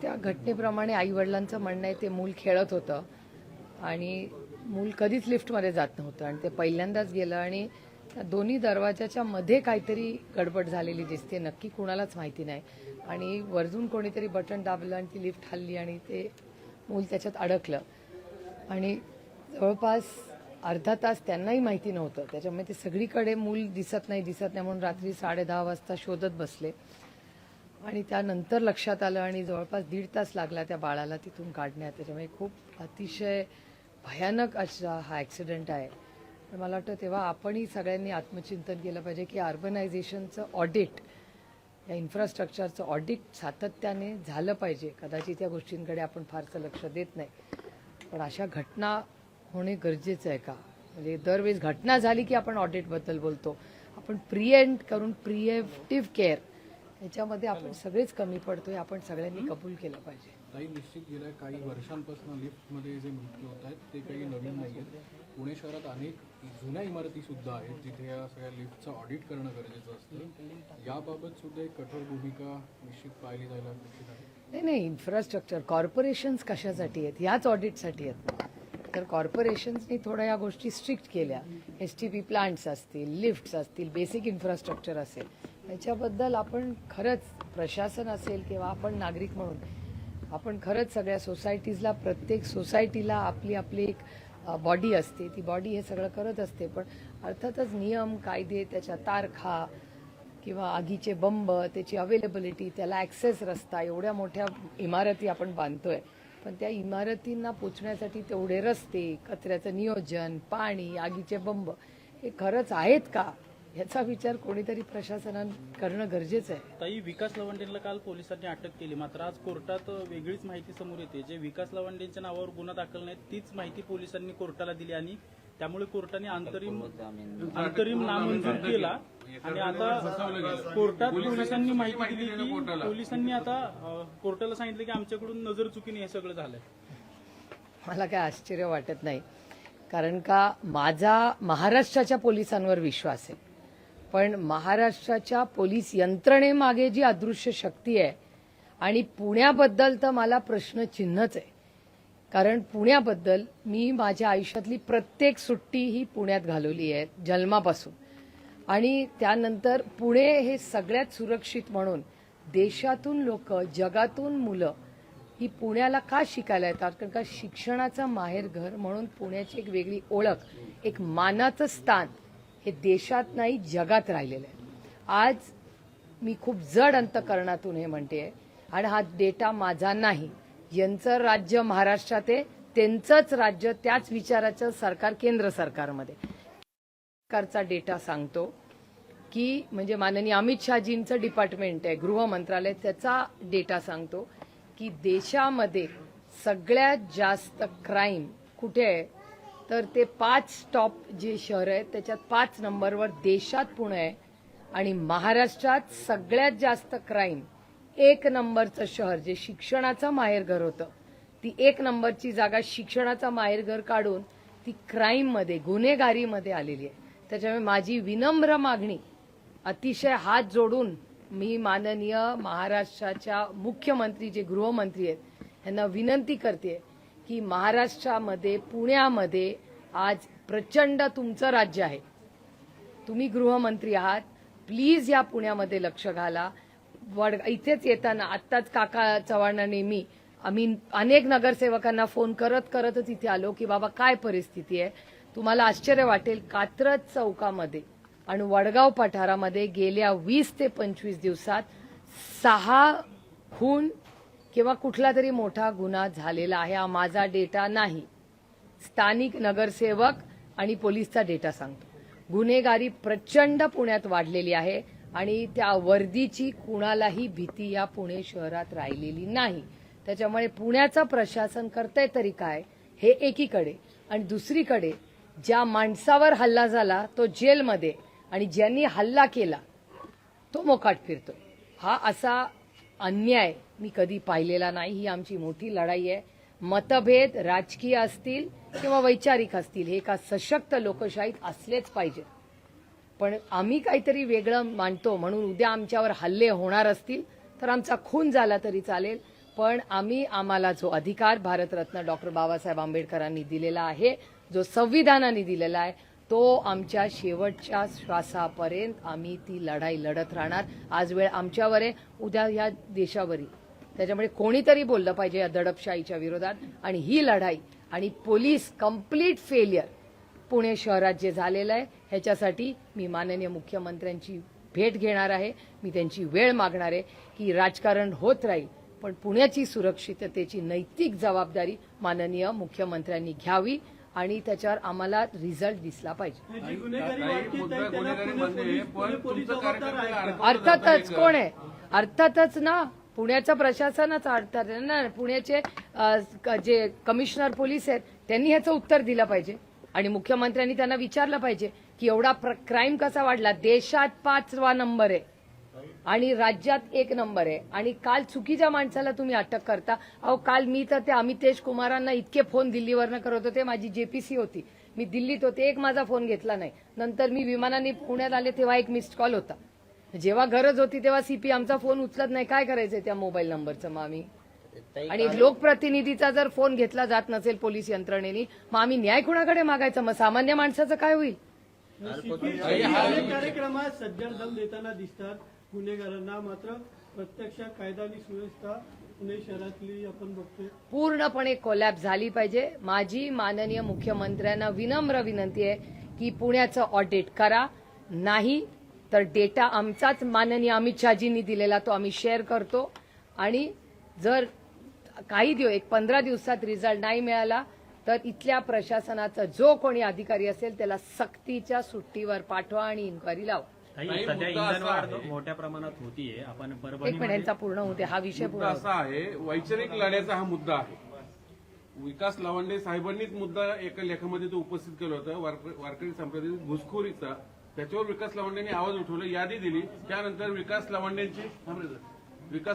त्या घटनेप्रमाणे आई वडिलांचं म्हणणं आहे ते मूल खेळत होतं आणि मूल कधीच लिफ्टमध्ये जात नव्हतं आणि ते पहिल्यांदाच गेलं आणि त्या दोन्ही दरवाजाच्या मध्ये काहीतरी गडबड झालेली दिसते, नक्की कुणालाच माहिती नाही. आणि वरतून कोणीतरी बटन दाबलं आणि ती लिफ्ट हलली आणि ते मूल त्याच्यात अडकलं आणि जवळपास अर्धा तास त्यांनाही माहिती नव्हतं. त्याच्यामुळे ते सगळीकडे मूल दिसत नाही म्हणून रात्री 10:30 वाजता शोधत बसले आणि त्यानंतर लक्षात आलं आणि जवळपास 1.5 तास लागला त्या बाळाला तिथून काढण्यात. त्याच्यामुळे खूप अतिशय भयानक असा हा ॲक्सिडेंट आहे. पण मला वाटतं तेव्हा आपणही सगळ्यांनी आत्मचिंतन केलं पाहिजे की अर्बनायझेशनचं ऑडिट, या इन्फ्रास्ट्रक्चरचं ऑडिट सातत्याने झालं पाहिजे. कदाचित या गोष्टींकडे आपण फारसं लक्ष देत नाही, पण अशा घटना होणे गरजेचं आहे का? म्हणजे दरवेळेस घटना झाली की आपण ऑडिटबद्दल बोलतो. आपण प्रिएंट करून प्रिएव्हेंटिव्ह केअर याच्यामध्ये आपण सगळेच कमी पडतोय. आपण सगळ्यांनी कबूल केलं पाहिजे. काही निश्चित गेल्या काही वर्षांपासून लिफ्टमध्ये जे मृत्यू होत आहेत ते काही नवीन नाही आहेत. पुणे शहरात अनेक जुन्या इमारती सुद्धा आहेत जिथे या सगळ्या लिफ्टचं ऑडिट करणं गरजेचं असतं. याबाबत सुद्धा एक कठोर भूमिका निश्चित पाहिली जायला अपेक्षित आहे. नाही, इन्फ्रास्ट्रक्चर कॉर्पोरेशन्स कशासाठी आहेत? याच ऑडिटसाठी आहेत. तर कॉर्पोरेशन्सनी थोड्या या गोष्टी स्ट्रिक्ट केल्या, STP प्लांट्स असतील, लिफ्ट्स असतील, बेसिक इन्फ्रास्ट्रक्चर असेल, याच्याबद्दल आपण खरंच प्रशासन असेल किंवा आपण नागरिक म्हणून आपण खरंच सगळ्या सोसायटीजला, प्रत्येक सोसायटीला आपली आपली एक बॉडी असते. ती बॉडी हे सगळं करत असते. पण अर्थातच नियम, कायदे, त्याच्या तारखा किंवा आगीचे बंब, त्याची अवेलेबिलिटी, त्याला ॲक्सेस रस्ता, एवढ्या मोठ्या इमारती आपण बांधतोय, पण त्या इमारतींना पोचण्यासाठी तेवढे रस्ते, कचऱ्याचं नियोजन, पाणी, आगीचे बंब हे खरंच आहेत का, याचा विचार कोणीतरी प्रशासनानं करणं गरजेचं आहे. ताई, विकास लवंडेंना काल पोलिसांनी अटक केली, मात्र आज कोर्टात वेगळीच माहिती समोर येते. जे विकास लवंडेंच्या नावावर गुन्हा दाखल नाही तीच माहिती पोलिसांनी कोर्टाला दिली आणि त्यामुळे कोर्टाने अंतरिम नामंजूर केला. आणि आता कोर्टात पोलिसांनी माहिती दिली की पोलिसांनी आता कोर्टाला सांगितलं की आमच्याकडून नजर चुकीने हे सगळं झालंय. मला काय आश्चर्य वाटत नाही, कारण का माझा महाराष्ट्राच्या पोलिसांवर विश्वास आहे. पण महाराष्ट्राच्या पोलीस यंत्रणेमागे जी अदृश्य शक्ती आहे आणि पुण्याबद्दल तर मला प्रश्नचिन्हच आहे. कारण पुण्याबद्दल मी माझ्या आयुष्यातली प्रत्येक सुट्टी ही पुण्यात घालवली आहे जन्मापासून. आणि त्यानंतर पुणे हे सगळ्यात सुरक्षित म्हणून देशातून लोक, जगातून मुलं ही पुण्याला का शिकायला येतात? कारण का शिक्षणाचं माहेरघर म्हणून पुण्याची एक वेगळी ओळख, एक मानाचं स्थान हे देशात नाही जगात राहिलेलं आहे. आज मी खूप जड अंतकरणातून हे म्हणते आणि हा डेटा माझा नाही. यांचं राज्य महाराष्ट्रात आहे, त्यांचंच राज्य, त्याच विचाराचं सरकार केंद्र सरकारमध्ये. सरकारचा डेटा सांगतो की म्हणजे माननीय अमित शहाजींचं डिपार्टमेंट आहे, गृह मंत्रालय, त्याचा डेटा सांगतो की देशामध्ये सगळ्यात जास्त क्राईम कुठे आहे तर ते 5 टॉप जे शहर आहेत त्याच्यात 5 नंबरवर देशात पुणे आहे. आणि महाराष्ट्रात सगळ्यात जास्त क्राईम 1 नंबरचं शहर जे शिक्षणाचं माहेरघर होतं, ती 1 नंबरची जागा शिक्षणाचं माहेरघर काढून ती क्राईममध्ये, गुन्हेगारीमध्ये आलेली आहे. त्याच्यामुळे माझी विनम्र मागणी, अतिशय हात जोडून मी माननीय महाराष्ट्राच्या मुख्यमंत्री जे गृहमंत्री आहेत यांना विनंती करते की महाराष्ट्रामध्ये, पुण्यामध्ये आज प्रचंड तुमचं राज्य आहे, तुम्ही गृहमंत्री आहात, प्लीज या पुण्यामध्ये लक्ष घाला. इथेच येताना आत्ताच काका चव्हाणांनी आम्ही अनेक नगरसेवकांना फोन करतच इथे आलो की बाबा काय परिस्थिती आहे. तुम्हाला आश्चर्य वाटेल, कात्रज चौकामध्ये आणि वडगाव पठारामध्ये गेल्या 20 ते 25 दिवसात 6 खून किंवा कुठला तरी मोठा गुन्हा झालेला आहे. हा माझा डेटा नाही, स्थानिक नगरसेवक आणि पोलीसचा डेटा सांगतो. गुन्हेगारी प्रचंड पुण्यात वाढलेली आहे आणि त्या वर्दीची कुणालाही भीती या पुणे शहरात राहिलेली नाही. त्याच्यामुळे पुण्याचं प्रशासन करतंय तरी काय हे एकीकडे, आणि दुसरीकडे ज्या माणसावर हल्ला झाला तो जेलमध्ये आणि ज्यांनी हल्ला केला तो मोकाट फिरतोय. हा असा अन्याय मी कधी पाहिलेला नाही. ही आमची मोठी लढाई आहे. मतभेद राजकीय असतील किंवा वैचारिक असतील हे एका सशक्त लोकशाहीत असलेच पाहिजे. पण आम्ही काहीतरी वेगळं मानतो म्हणून उद्या आमच्यावर हल्ले होणार असतील तर आमचा खून झाला तरी चालेल, पण आम्हाला जो अधिकार भारतरत्न डॉक्टर बाबासाहेब आंबेडकरांनी दिलेला आहे, जो संविधानाने दिलेला आहे, तो आमच्या शेवटच्या श्वासापर्यंत आम्ही ती लढाई लढत राहणार. आज वेळ आमच्यावर आहे, उद्या या देशावरही. त्याच्यामुळे कोणीतरी बोललं पाहिजे या दडपशाहीच्या विरोधात. आणि ही लढाई आणि पोलीस कंप्लीट फेलियर पुणे शहरात जे झालेलं आहे, ह्याच्यासाठी मी माननीय मुख्यमंत्र्यांची भेट घेणार आहे. मी त्यांची वेळ मागणार आहे की राजकारण होत राहील, पण पुण्याची सुरक्षिततेची नैतिक जबाबदारी माननीय मुख्यमंत्र्यांनी घ्यावी आणि त्याच्यावर आम्हाला रिझल्ट दिसला पाहिजे. अर्थातच कोण आहे? अर्थातच ना, पुण्याचं प्रशासनच अर्थात ना. पुण्याचे जे कमिशनर पोलीस आहेत त्यांनी ह्याचं उत्तर दिलं पाहिजे आणि मुख्यमंत्र्यांनी त्यांना विचारलं पाहिजे की एवढा क्राईम कसा वाढला. देशात 5वा नंबर आहे आणि राज्यात 1 नंबर आहे. आणि काल चुकीच्या माणसाला तुम्ही अटक करता. अहो, काल मी तर त्या अमितेश कुमारांना इतके फोन दिल्लीवरनं करत होते. माझी जेपीसी होती, मी दिल्लीत होते, एक माझा फोन घेतला नाही. नंतर मी विमानाने पुण्यात आले तेव्हा एक मिस्ड कॉल होता. जेव्हा गरज होती तेव्हा सीपी आमचा फोन उचलत नाही. काय करायचंय त्या मोबाईल नंबरचं मग आम्ही? आणि लोकप्रतिनिधीचा जर फोन घेतला जात नसेल पोलीस यंत्रणेने, मग आम्ही न्याय कुणाकडे मागायचा? मग सामान्य माणसाचं काय होईल? कार्यक्रमात सज्जन दम देताना दिसतात गुन्हेगारांना, मात्र प्रत्यक्ष कायदा आणि सुव्यवस्था पुणे शहरातली आपण बघतोय पूर्णपणे कोलॅप्स झाली पाहिजे. माझी माननीय मुख्यमंत्र्यांना विनम्र विनंती आहे की पुण्याचं ऑडिट करा. नाही तर डेटा आमचाच माननीय अमित शहाजींनी दिलेला तो आम्ही शेअर करतो. आणि जर काही 15 दिवसात रिझल्ट नाही मिळाला तर इथल्या प्रशासनाचा जो कोणी अधिकारी असेल त्याला सक्तीच्या सुट्टीवर पाठवा आणि इन्क्वायरी लावा. सध्या इंधनवाढ मोठ्या प्रमाणात होतीये. आपण एक मिनिटांचा पूर्ण होते हा विषय पूर्ण मुद्दा असा आहे, वैचारिक लढ्याचा हा मुद्दा आहे. विकास लवांडे साहेबांनीच मुद्दा एका लेखामध्ये तो उपस्थित केला होता, वारकरी संप्रदायातील घुसखोरीचा. त्याच्यावर विकास लवांडेंनी आवाज उठवला, यादी दिली. त्यानंतर विकास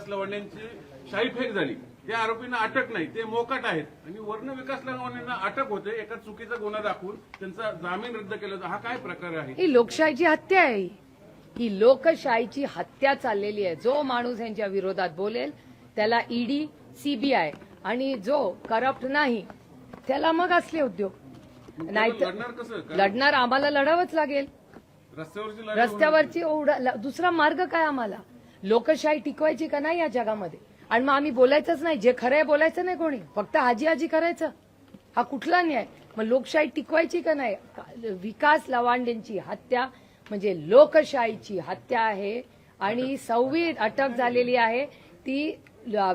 लवांडेंची शाईफेक झाली. त्या आरोपींना अटक नाही, ते मोकाट आहेत. आणि वर्ण विकास लवांडेंना अटक होते एका चुकीचा गुन्हा दाखवून त्यांचा जामीन रद्द केला जातो. हा काय प्रकार आहे? ही लोकशाहीची हत्या आहे. ही लोकशाहीची हत्या चाललेली आहे. जो माणूस यांच्या विरोधात बोलेल त्याला ईडी, सीबीआय आणि जो करप्ट नाही त्याला मग असले उद्योग. नाहीतर लढणार कसं? लढणार आम्हाला लढावंच लागेल. रस्त्यावरची दुसरा मार्ग काय आम्हाला? लोकशाही टिकवायची का नाही या जगामध्ये? आणि मग आम्ही बोलायचंच नाही, जे खरं आहे बोलायचं नाही कोणी, फक्त हाजी हाजी करायचं. हा कुठला न्याय? मग लोकशाही टिकवायची का नाही? विकास लवांडेंची हत्या म्हणजे लोकशाहीची हत्या आहे. आणि 26 अटक झालेली आहे ती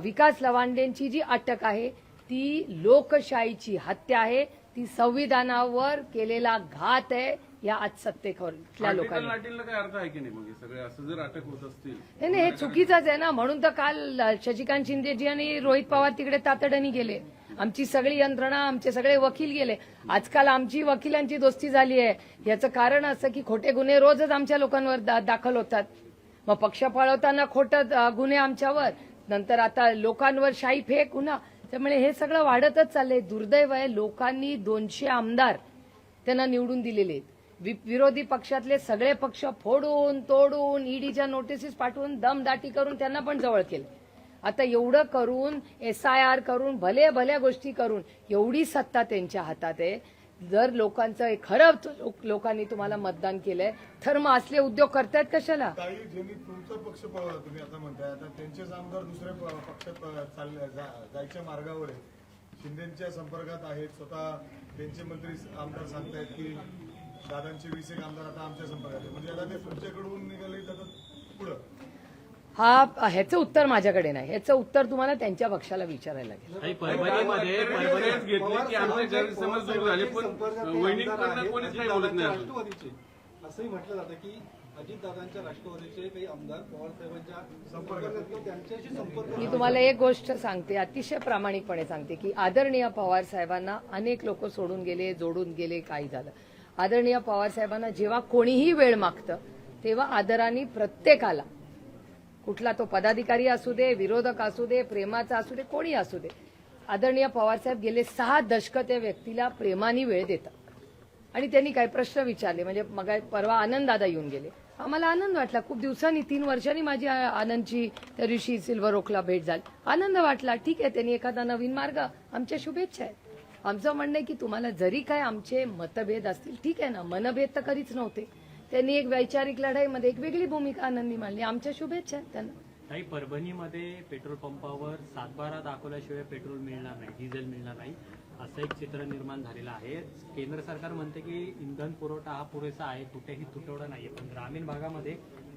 विकास लवांडेंची जी अटक आहे ती लोकशाहीची हत्या आहे. ती संविधानावर केलेला घात आहे या आज सत्तेतल्या लोकांनी. काय अर्थ आहे की नाही? मग सगळे असं जर अटक होत असतील, नाही, हे चुकीचंच आहे ना. म्हणून तर काल शशिकांत शिंदेजी आणि रोहित पवार तिकडे तातडीने गेले. आमची सगळी यंत्रणा, आमचे सगळे वकील गेले. आजकाल आमची वकिलांची दोस्ती झाली आहे. याचं कारण असं की खोटे गुन्हे रोजच आमच्या लोकांवर दाखल होतात. मग पक्ष पळवताना खोटे गुन्हे आमच्यावर, नंतर आता लोकांवर शाई फेक गुन्हा. त्यामुळे हे सगळं वाढतच चाललंय. दुर्दैव आहे, लोकांनी 200 आमदार त्यांना निवडून दिलेले आहेत. विरोधी पक्षातले सगळे पक्ष फोडून तोडून ईडीच्या नोटिसेस पाठवून दमदाटी करून त्यांना पण जवळ केलं. आता एवढं करून SIR करून भल्या गोष्टी करून एवढी सत्ता त्यांच्या हातात आहे. जर लोकांचं खरं लोकांनी तुम्हाला मतदान केलंय तर मग असले उद्योग करतायत कशाला? काही ज्यांनी तुमचा पक्ष तुम्ही आता म्हणताय, आता त्यांचेच आमदार दुसऱ्या पक्षात जायच्या मार्गावर आहे. शिंदेच्या संपर्कात आहेत. स्वतः त्यांचे मंत्री आमदार सांगतायत की दादांचे 20 आमदार आता आमच्या संपर्कात आहे. म्हणजे आता ते तुमच्याकडून निघाले तर पुढं ह्याचं उत्तर माझ्याकडे नाही. ह्याचं उत्तर तुम्हाला त्यांच्या पक्षाला विचारायला लागेल. परभणीमध्ये घेतली की आमचे गैरसमज दूर झाले, पण वैनिकडनं कोणीच काही बोलत नाही. राष्ट्रवादीचे असंही म्हटलं जातं की अजितदादांच्या राष्ट्रवादीचे काही आमदार पवार साहेबांच्या संपर्कात, त्यांच्याशी संपर्क. मी तुम्हाला एक गोष्ट सांगते, अतिशय प्रामाणिकपणे सांगते की आदरणीय पवार साहेबांना अनेक लोक सोडून गेले, जोडून गेले, काही झालं. आदरणीय पवार साहेबांना जेव्हा कोणीही वेळ मागतं तेव्हा आदराने प्रत्येकाला, कुठला तो पदाधिकारी असू दे, विरोधक असू दे, प्रेमाचा असू दे, कोणी असू दे, आदरणीय पवारसाहेब गेले 6 दशकं त्या व्यक्तीला प्रेमाने वेळ देतात. आणि त्यांनी काही प्रश्न विचारले, म्हणजे मग परवा आनंददादा येऊन गेले. आम्हाला आनंद वाटला. खूप दिवसांनी 3 वर्षांनी माझी आनंदची त्या दिवशी सिल्वर ओकला भेट झाली. आनंद वाटला. ठीक आहे, त्यांनी एखादा नवीन मार्ग, आमच्या शुभेच्छा आहेत. आमचं म्हणणं आहे की तुम्हाला जरी काय आमचे मतभेद असतील, ठीक आहे ना, मनभेद तर कधीच नव्हते. त्यांनी एक वैचारिक लढाईमध्ये एक वेगळी भूमिका आनंदी मांडली. आमच्या शुभेच्छा आहेत त्यांना. काही परभणीमध्ये पेट्रोल पंपावर 7/12 दाखवल्याशिवाय पेट्रोल मिळणार नाही, डिझेल मिळणार नाही, असं एक चित्र निर्माण झालेलं आहे. केंद्र सरकार म्हणते की इंधन पुरवठा हा पुरेसा आहे, कुठेही तुटवडा नाहीये, पण ग्रामीण भागामध्ये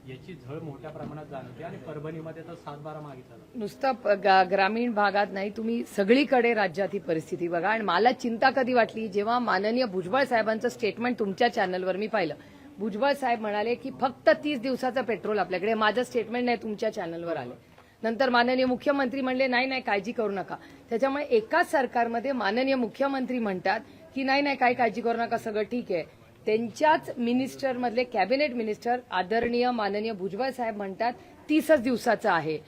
याची झळ मोठ्या प्रमाणात जाणवते आणि परभणीमध्ये तर 7/12 मागितला जातो. नुसतं ग्रामीण भागात नाही, तुम्ही सगळीकडे राज्यात ही परिस्थिती बघा. आणि मला चिंता कधी वाटली, जेव्हा माननीय भुजबळ साहेबांचं स्टेटमेंट तुमच्या चॅनलवर मी पाहिलं. भुजबळ साहेब म्हणाले की फक्त 30 दिवसाचं पेट्रोल आपल्याकडे. माझं स्टेटमेंट नाही तुमच्या चॅनलवर आले. नंतर माननीय मुख्यमंत्री म्हणले नाही नाही काळजी करू नका. त्याच्यामुळे एकाच सरकारमध्ये माननीय मुख्यमंत्री म्हणतात की नाही नाही काही काळजी करू नका, सगळं ठीक आहे. त्यांच्याच मिनिस्टरमधले कॅबिनेट मिनिस्टर आदरणीय माननीय भुजबळ साहेब म्हणतात 30च दिवसाचं आहे.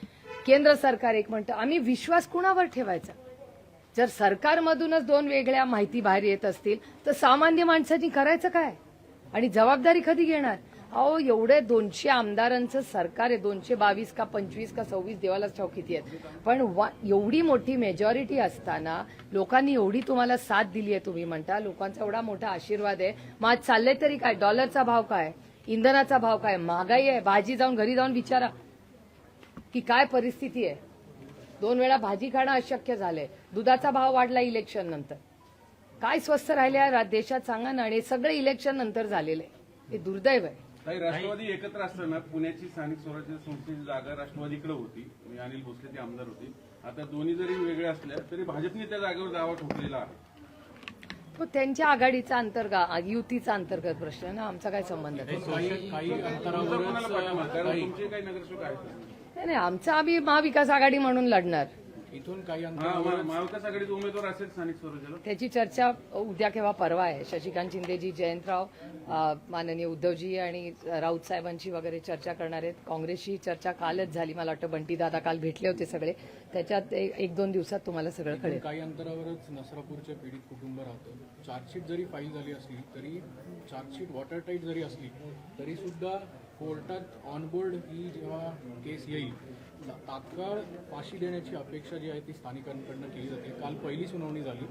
केंद्र सरकार एक म्हणतं. आम्ही विश्वास कुणावर ठेवायचा? जर सरकारमधूनच 2 वेगळ्या माहिती बाहेर येत असतील तर सामान्य माणसांनी करायचं काय आणि जबाबदारी कधी घेणार? अहो, एवढे 200 आमदारांचं सरकार आहे, 222 का 25 का 26 देवालाच ठाऊक किती आहेत. पण एवढी मोठी मेजॉरिटी असताना लोकांनी एवढी तुम्हाला साथ दिली आहे. तुम्ही म्हणता लोकांचा एवढा मोठा आशीर्वाद आहे. मग आज चाललंय तरी काय? डॉलरचा भाव काय, इंधनाचा भाव काय, महागाई आहे. भाजी जाऊन घरी जाऊन विचारा की काय परिस्थिती आहे. 2 वेळा भाजी खाणं अशक्य झालंय. दुधाचा भाव वाढला इलेक्शन नंतर. काय स्वस्त राहिले या देशात सांगा ना. आणि सगळे इलेक्शन नंतर झालेले. हे दुर्दैव आहे. काही राष्ट्रवादी एकत्र असताना पुण्याची स्थानिक स्वराज्य संस्थेची जागा राष्ट्रवादीकडे होती, अनिल भोसले ते आमदार होते. आता दोन्ही जरी वेगळे असल्या तरी भाजपने त्या जागेवर दावा ठोकलेला आहे. तो त्यांच्या आघाडीचा अंतर्गत युतीचा अंतर्गत प्रश्न आहे ना, आमचा काय संबंध आहे? काही तुमचा अंतरावरच कोणाला पाठिंबा? कारण तुमचे काही नगरसेवक आहेत. नाही, आमचा आम्ही महाविकास आघाडी म्हणून लढणार. इथून काही अंतरावर महाविकास आघाडीचे उमेदवार असेल स्थानिक स्वराज्याला. त्याची चर्चा उद्या किंवा परवा आहे. शशिकांत शिंदेजी, जयंतराव, माननीय उद्धवजी आणि राऊत साहेबांची वगैरे चर्चा करणार आहेत. काँग्रेसची चर्चा कालच झाली. मला वाटतं बंटीदादा काल भेटले होते सगळे. त्याच्यात 1-2 दिवसात तुम्हाला सगळं कळेल. काही अंतरावरच नसरापूरचे पीडित कुटुंब राहतं. चार्जशीट जरी फाईल झाली असली तरी, चार्जशीट वॉटरटाईट जरी असली तरी सुद्धा कोर्टात ऑनबोर्ड ही जेव्हा केस येईल तात्काळ फाशी देण्याची अपेक्षा जी आहे ती स्थानिकांकडनं केली जाते. काल पहिली सुनावणी झाली.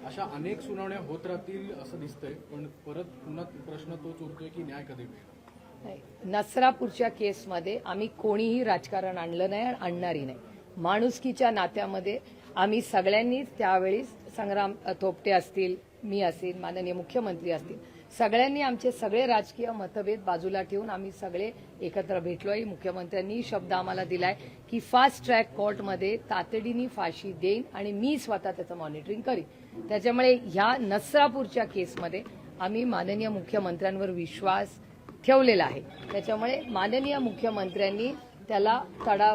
अशा अनेक सुनावण्या होत राहतील असं दिसतंय. पण पुन्हा प्रश्न तोच उरतोय की न्याय कधी मिळेल. नाही, नसरापूरच्या केसमध्ये आम्ही कोणीही राजकारण आणलं नाही आणि आणणारही नाही. माणुसकीच्या नात्यामध्ये आम्ही सगळ्यांनीच त्यावेळी संग्राम थोपटे असतील, मी असेल, माननीय मुख्यमंत्री असतील, सगळ्यांनी आमचे सगळे राजकीय मतभेद बाजूला ठेवून आम्ही सगळे एकत्र भेटलोय. मुख्यमंत्र्यांनी शब्द आम्हाला दिलाय की फास्ट ट्रॅक कोर्टमध्ये तातडीने फाशी देईन आणि मी स्वतः त्याचं मॉनिटरिंग करीन. त्याच्यामुळे ह्या नसरापूरच्या केसमध्ये आम्ही माननीय मुख्यमंत्र्यांवर विश्वास ठेवलेला आहे. त्याच्यामुळे माननीय मुख्यमंत्र्यांनी त्याला तडा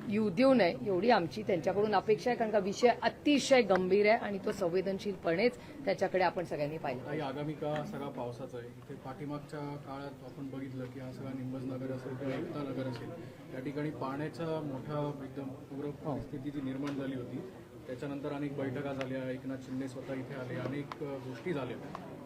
येऊ देऊ नये एवढी आमची त्यांच्याकडून अपेक्षा आहे. कारण का विषय अतिशय गंभीर आहे आणि तो संवेदनशीलपणेच त्याच्याकडे आपण सगळ्यांनी पाहिलं. काही आगामी काळ सगळा पावसाचा आहे. इथे पाठीमागच्या काळात आपण बघितलं की हा सगळा निंबज नगर असेल किंवा एकता नगर असेल, त्या ठिकाणी पाण्याचा मोठा एकदम पूर परिस्थिती जी निर्माण झाली होती. त्याच्यानंतर अनेक बैठका झाल्या, एकनाथ शिंदे स्वतः इथे आले, अनेक गोष्टी झाल्या.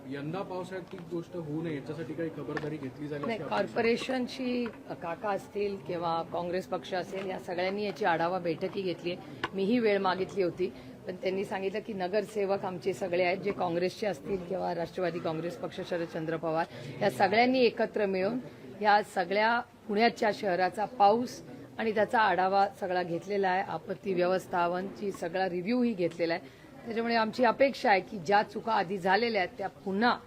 यंदा पावसाळ्यात ती गोष्ट होऊ नये याच्यासाठी काही खबरदारी घेतली जाईल नाही, अशी अपेक्षा आहे. कॉर्पोरेशनची काका असतील किंवा काँग्रेस पक्ष असेल, या सगळ्यांनी याची आढावा बैठकी घेतली आहे. मीही वेळ मागितली होती, पण त्यांनी सांगितलं की नगरसेवक आमचे सगळे आहेत, जे काँग्रेसचे असतील किंवा राष्ट्रवादी काँग्रेस पक्ष, शरदचंद्र पवार, या सगळ्यांनी एकत्र मिळून या सगळ्या पुण्याच्या शहराचा पाऊस आणि त्याचा आढावा सगळा घेतलेला आहे. आपत्ती व्यवस्थापनची सगळा रिव्ह्यूही घेतलेला आहे. त्याच्यामुळे आमची अपेक्षा आहे की ज्या चुका आधी झालेल्या आहेत त्या पुन्हा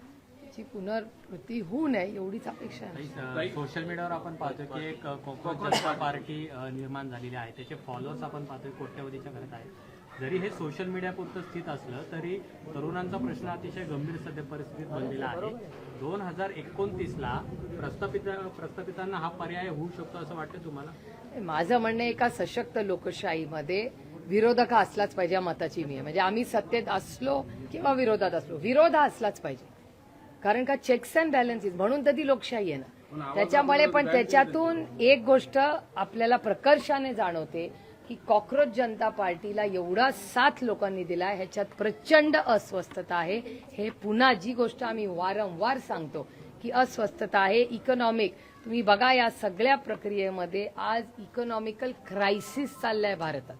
पुनरावृत्ती होऊ नये एवढीच अपेक्षा आहे. सोशल मीडियावर आपण पाहतो की एक कोकण जनता पार्टी निर्माण झालेली आहे, त्याचे फॉलोअर्स आपण पाहतोय कोट्यवधीच्या घरात आहे. जरी हे सोशल मीडियापुरतं स्थित असलं तरी तरुणांचा प्रश्न अतिशय गंभीर सध्या परिस्थितीत बनलेला आहे. 2029ला प्रस्थापितांना हा पर्याय होऊ शकतो असं वाटतं तुम्हाला? माझं म्हणणं एका सशक्त लोकशाहीमध्ये विरोधक असलाच पाहिजे, मताची मी आहे. म्हणजे आम्ही सत्तेत असलो किंवा विरोधात असलो, विरोध हा असलाच पाहिजे. कारण का चेक्स अँड बॅलन्सेस म्हणून तर ती लोकशाही आहे ना. त्याच्यामुळे पण त्याच्यातून एक गोष्ट आपल्याला प्रकर्षाने जाणवते की कॉक्रोच जनता पार्टीला एवढा साथ लोकांनी दिला, ह्याच्यात प्रचंड अस्वस्थता आहे. हे पुन्हा जी गोष्ट आम्ही वारंवार सांगतो की अस्वस्थता आहे, इकॉनॉमिक तुम्ही बघा या सगळ्या प्रक्रियेमध्ये आज इकॉनॉमिकल क्रायसिस चाललाय भारतात.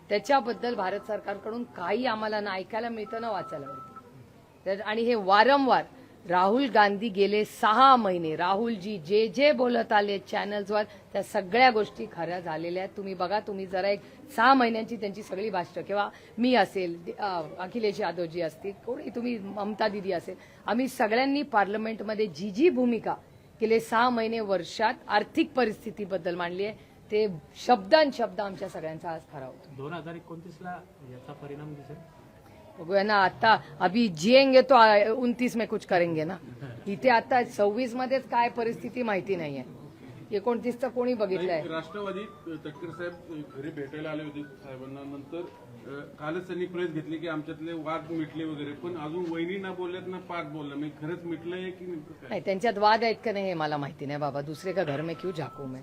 त्याच्याबद्दल भारत सरकारकडून काही आम्हाला ना ऐकायला मिळतं ना वाचायला मिळतं. आणि हे वारंवार राहुल गांधी गेले 6 महिने राहुलजी जे बोलत आले चॅनल्सवर त्या सगळ्या गोष्टी खऱ्या झालेल्या आहेत. तुम्ही बघा, तुम्ही जरा एक 6 महिन्यांची त्यांची सगळी भाषणं किंवा मी असेल, अखिलेश यादवजी असतील, कोणी तुम्ही ममता दिदी असेल, आम्ही सगळ्यांनी पार्लमेंटमध्ये जी भूमिका गेले 6 महिने वर्षात आर्थिक परिस्थितीबद्दल मांडली आहे ते शब्द आमच्या सगळ्यांचा आज खरा होतो. 2029ला याचा परिणाम दिसेल. बघूया ना, आता अभी जिएंगे तो 29 में कुछ करेंगे ना. इथे आता 26 मध्येच काय परिस्थिती माहिती नाहीये. 29चं कोणी बघितलंय. राष्ट्रवादी तटकरे साहेब घरी भेटायला आले होते साहेबांना. नंतर कालच त्यांनी प्रेस घेतली की आमच्यातले वाद मिटले वगैरे, पण अजून वहिनी ना बोलल्यात ना पाच बोलला. म्हणजे खरंच मिटलंय की नेमकं काय? नाही, त्यांच्यात वाद आहेत का नाही हे मला माहिती नाही बाबा. दुसरे का घर में क्यों झाकू मैं.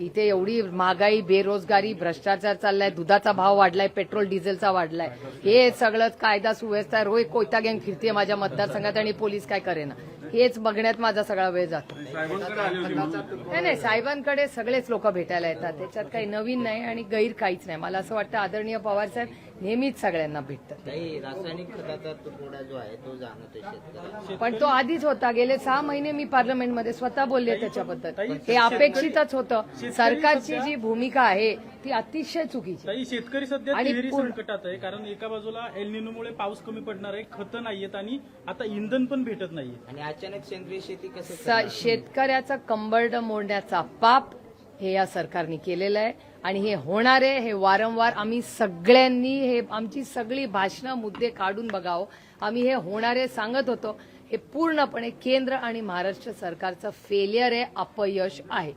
इथे एवढी महागाई, बेरोजगारी, भ्रष्टाचार चाललाय, दुधाचा भाव वाढलाय, पेट्रोल डिझेलचा वाढलाय, हे सगळं कायदा सुव्यवस्था रोज कोयता गँग फिरते माझ्या मतदारसंघात आणि पोलीस काय करेना, हेच बघण्यात माझा सगळा वेळ जातो. साहेबांकडे आले होते म्हणून. नाही, साहेबांकडे सगळेच लोक भेटायला येतात, त्याच्यात काही नवीन नाही आणि गैर काहीच नाही. मला असं वाटतं आदरणीय पवार साहेब नेहमीच सगळ्यांना भेटतात. काही रासायनिक खताचा तुटवडा जो आहे तो जाणवतोय शेतकऱ्यांना. पण तो आधीच होता. गेले 6 महिने मी पार्लमेंटमध्ये स्वतः बोलले त्याच्याबद्दल. हे अपेक्षितच होतं. सरकारची जी भूमिका आहे ती अतिशय चुकीची. ताई, शेतकरी सध्या आणि तिहेरी संकटात आहे, कारण एका बाजूला एल निनोमुळे पाऊस कमी पडणार आहे, खतं नाहीयेत आणि आता इंधन पण भेटत नाहीये. आणि अचानक सेंद्रिय शेती कसं करणार? शेतकऱ्याचं कंबरड मोडण्याचा पाप हे या सरकारने केलेलं आहे आणि हे होणार आहे. हे वारंवार आम्ही सगळ्यांनी हे आमची सगळी भाषणं मुद्दे काढून बघावं. आम्ही हे होणारे सांगत होतो. हे पूर्णपणे केंद्र आणि महाराष्ट्र सरकारचं फेलियर आहे, अपयश आहे.